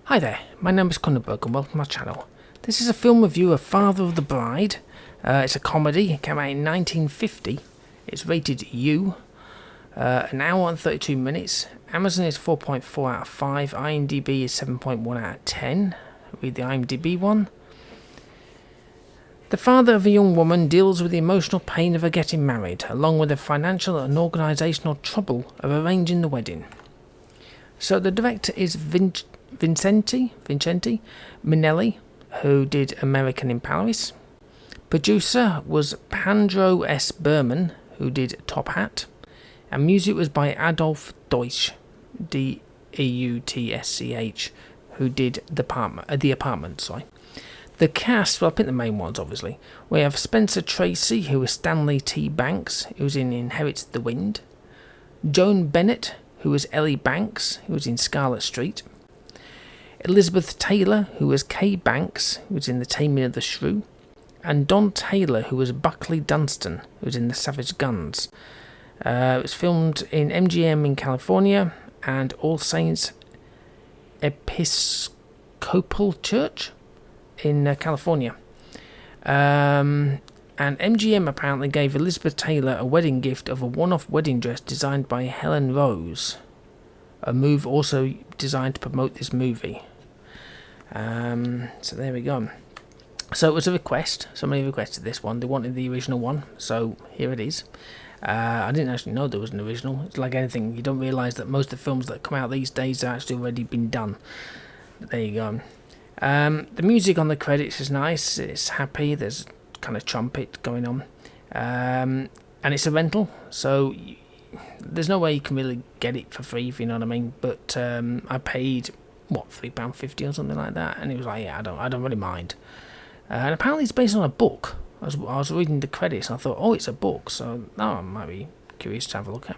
Hi there, my name is Kronenberg and welcome to my channel. This is a film review of Father of the Bride. It's a comedy, it came out in 1950. It's rated U. An hour and 32 minutes. Amazon is 4.4 out of 5. IMDb is 7.1 out of 10. Read the IMDb one. The father of a young woman deals with the emotional pain of her getting married, along with the financial and organisational trouble of arranging the wedding. So the director is Vincente Minnelli, who did American in Paris. Producer was Pandro S. Berman, who did Top Hat. And music was by Adolf Deutsch, D-E-U-T-S-C-H, who did The Apartment. The cast, well, I picked the main ones, obviously. We have Spencer Tracy, who is Stanley T. Banks, who's in Inherits the Wind. Joan Bennett, who is Ellie Banks, who was in Scarlet Street. Elizabeth Taylor, who was Kay Banks, who was in The Taming of the Shrew. And Don Taylor, who was Buckley Dunstan, who was in The Savage Guns. It was filmed in MGM in California and All Saints Episcopal Church in California. And MGM apparently gave Elizabeth Taylor a wedding gift of a one-off wedding dress designed by Helen Rose, a move also designed to promote this movie. So there we go. So it was a request. Somebody requested this one. They wanted the original one, so here it is. I didn't actually know there was an original. It's like anything, you don't realise that most of the films that come out these days have actually already been done. But there you go. The music on the credits is nice. It's happy. There's kind of trumpet going on. And it's a rental, so there's no way you can really get it for free, if you know what I mean. But I paid, £3.50 or something like that, and it was like, yeah, I don't really mind. And apparently it's based on a book. I was reading the credits and I thought, oh, it's a book, so I might be curious to have a look at.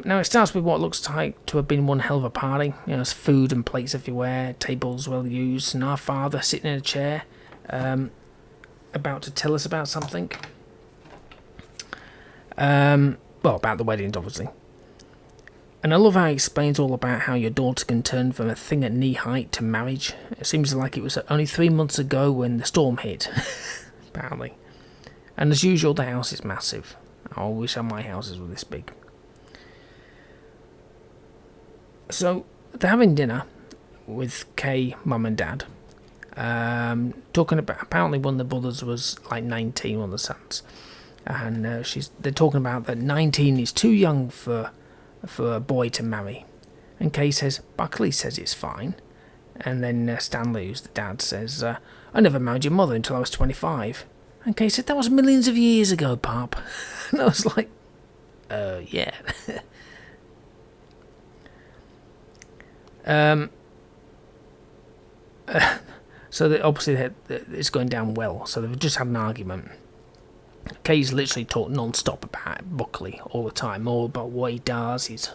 Now it starts with what looks like to have been one hell of a party. You know, there's food and plates everywhere, tables well used, and our father sitting in a chair, about to tell us about something. About the weddings, obviously. And I love how he explains all about how your daughter can turn from a thing at knee height to marriage. It seems like it was only 3 months ago when the storm hit, apparently. And as usual, the house is massive. I wish my houses were this big. So they're having dinner with Kay, mum and dad. Talking about, apparently one of the brothers was like 19, one of the sons. And they're talking about that 19 is too young for a boy to marry. And Kay says, Buckley says it's fine. And then Stanley, who's the dad, says, I never married your mother until I was 25. And Kay said, that was millions of years ago, Pop. And I was like, yeah. So obviously it's going down well. So they've just had an argument. Kay's literally talked non-stop about Buckley all the time, all about what he does, his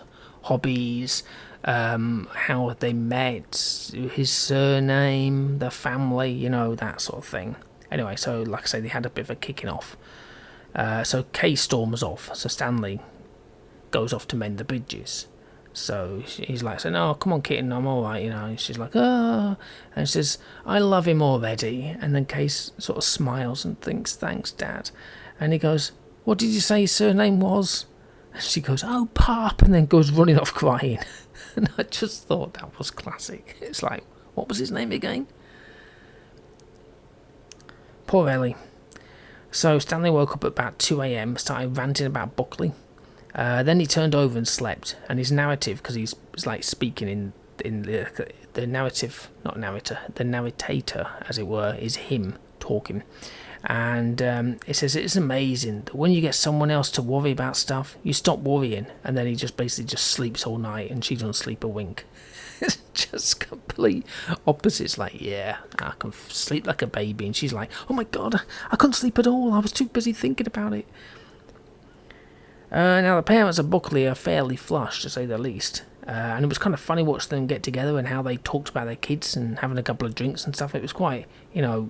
hobbies, how they met, his surname, the family, you know, that sort of thing. Anyway, so like I say, they had a bit of a kicking off. So Kay storms off, so Stanley goes off to mend the bridges. So he's like saying, oh, come on, kitten, I'm alright, you know. And she's like, oh. And she says, I love him already. And then Kay sort of smiles and thinks, thanks, Dad. And he goes, what did you say his surname was? And she goes, oh, Pop. And then goes running off crying. And I just thought that was classic. It's like, what was his name again? Poor Ellie. So Stanley woke up at about 2 a.m, started ranting about Buckley. Then he turned over and slept, and his narrative, because he's like speaking in the narrative, not narrator, the narrator, as it were, is him talking. And it says it's amazing that when you get someone else to worry about stuff, you stop worrying, and then he just basically just sleeps all night, and she doesn't sleep a wink. It's just complete opposites. Like, yeah, I can sleep like a baby, and she's like, oh my god, I couldn't sleep at all. I was too busy thinking about it. Now the parents of Buckley are fairly flush, to say the least. And it was kind of funny watching them get together and how they talked about their kids and having a couple of drinks and stuff. It was quite, you know,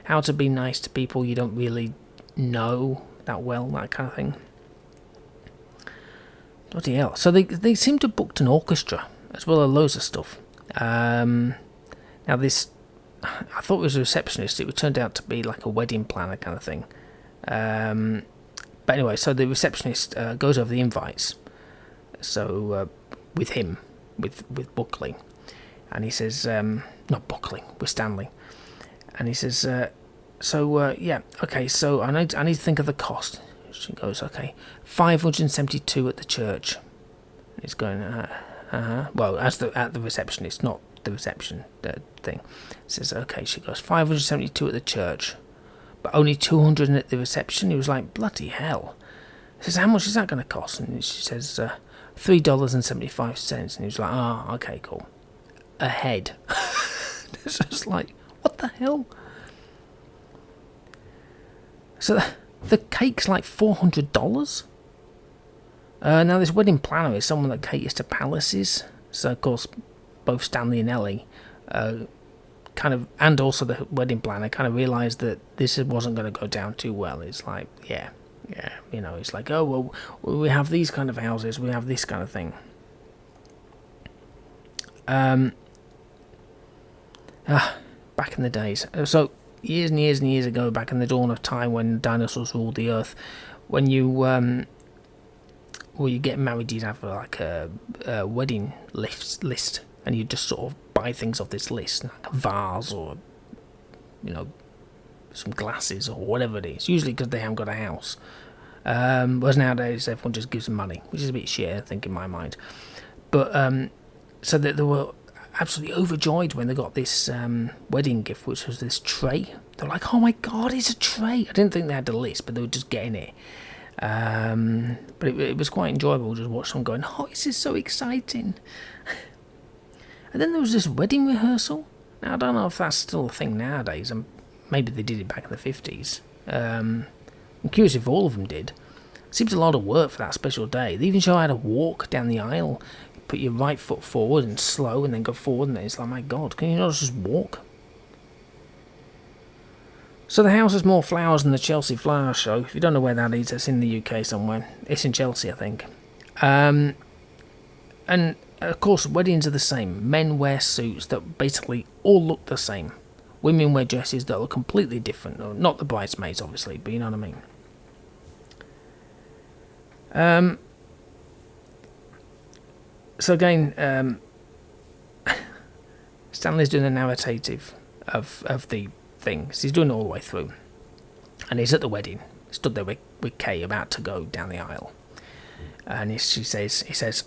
how to be nice to people you don't really know that well, that kind of thing. Bloody hell. So they seem to have booked an orchestra as well as loads of stuff. Now this, I thought it was a receptionist. It turned out to be like a wedding planner kind of thing. But anyway, so the receptionist goes over the invites. So with him, with Buckley, and he says, not Buckley, with Stanley, and he says, yeah, okay, so I need to think of the cost. She goes, okay, 572 at the church. And he's going, well, at the receptionist, not the reception thing. Says, okay, she goes, 572 at the church, but only 200 at the reception. He was like, bloody hell. He says, how much is that going to cost? And she says, $3.75. And he was like, okay, cool. A head. It's just like, what the hell? So the cake's like $400. Now this wedding planner is someone that caters to palaces. So of course, both Stanley and Ellie, kind of, and also the wedding planner, kind of realised that this wasn't going to go down too well. It's like, yeah, you know, it's like, oh well, we have these kind of houses, we have this kind of thing. Back in the days, so years and years and years ago, back in the dawn of time when dinosaurs ruled the earth, when you get married, you'd have like a wedding list, and you just sort of buy things off this list, like a vase or, you know, some glasses or whatever it is, usually because they haven't got a house. Whereas nowadays everyone just gives them money, which is a bit shit, I think, in my mind. But so that they were absolutely overjoyed when they got this wedding gift, which was this tray. They're like, oh my god, it's a tray. I didn't think they had the list, but they were just getting it. But it was quite enjoyable just watch them going, oh, this is so exciting. And then there was this wedding rehearsal. Now I don't know if that's still a thing nowadays, and maybe they did it back in the 50s. I'm curious if all of them did. It seems a lot of work for that special day. They even show how to walk down the aisle. Put your right foot forward and slow, and then go forward, and it's like, my god, can you not just walk? So the house has more flowers than the Chelsea Flower Show. If you don't know where that is, it's in the UK somewhere. It's in Chelsea, I think. And of course, weddings are the same. Men wear suits that basically all look the same. Women wear dresses that are completely different. Not the bridesmaids, obviously, but you know what I mean. So again, Stanley's doing the narrative of the thing. So he's doing it all the way through. And he's at the wedding. Stood there with Kay about to go down the aisle. And he says,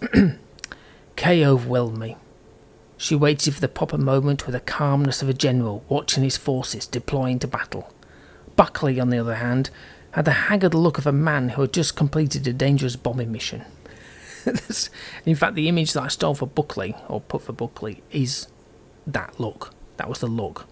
Kay overwhelmed me. She waited for the proper moment with the calmness of a general watching his forces deploying to battle. Buckley, on the other hand, had the haggard look of a man who had just completed a dangerous bombing mission. In fact, the image that I stole for Buckley, or put for Buckley, is that look. That was the look.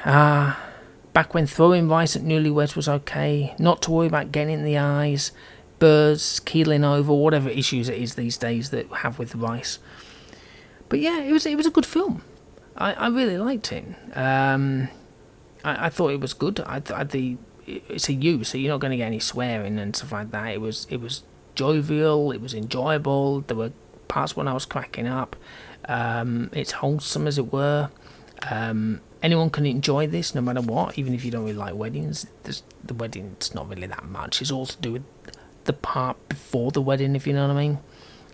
Back when throwing rice at newlyweds was okay, not to worry about getting in the eyes, birds keeling over, whatever issues it is these days that have with rice. But yeah, it was a good film. I really liked it. I thought it was good. It's a U, so you're not going to get any swearing and stuff like that. It was jovial, it was enjoyable. There were parts when I was cracking up. It's wholesome, as it were. Anyone can enjoy this, no matter what, even if you don't really like weddings. The wedding's not really that much. It's all to do with the part before the wedding, if you know what I mean.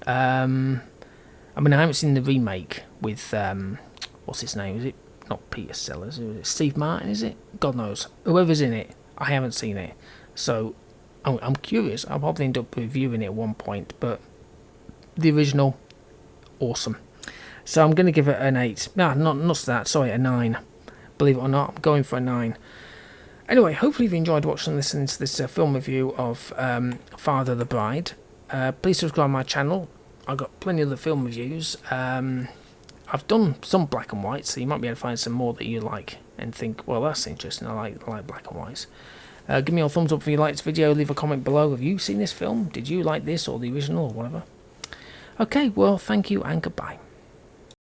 I haven't seen the remake with what's his name? Is it not Peter Sellers? Is it Steve Martin? Is it? God knows. Whoever's in it. I haven't seen it, so I'm curious. I'll probably end up reviewing it at one point, but the original, awesome. So I'm going to give it an 8. No, not that, sorry, a 9. Believe it or not, I'm going for a 9. Anyway, hopefully you've enjoyed watching and listening to this film review of Father of the Bride. Please subscribe to my channel. I've got plenty of other film reviews. I've done some black and white, so you might be able to find some more that you like and think, well, that's interesting. I like black and whites. Give me a thumbs up if you liked this video. Leave a comment below. Have you seen this film? Did you like this or the original or whatever? Okay, well, thank you and goodbye.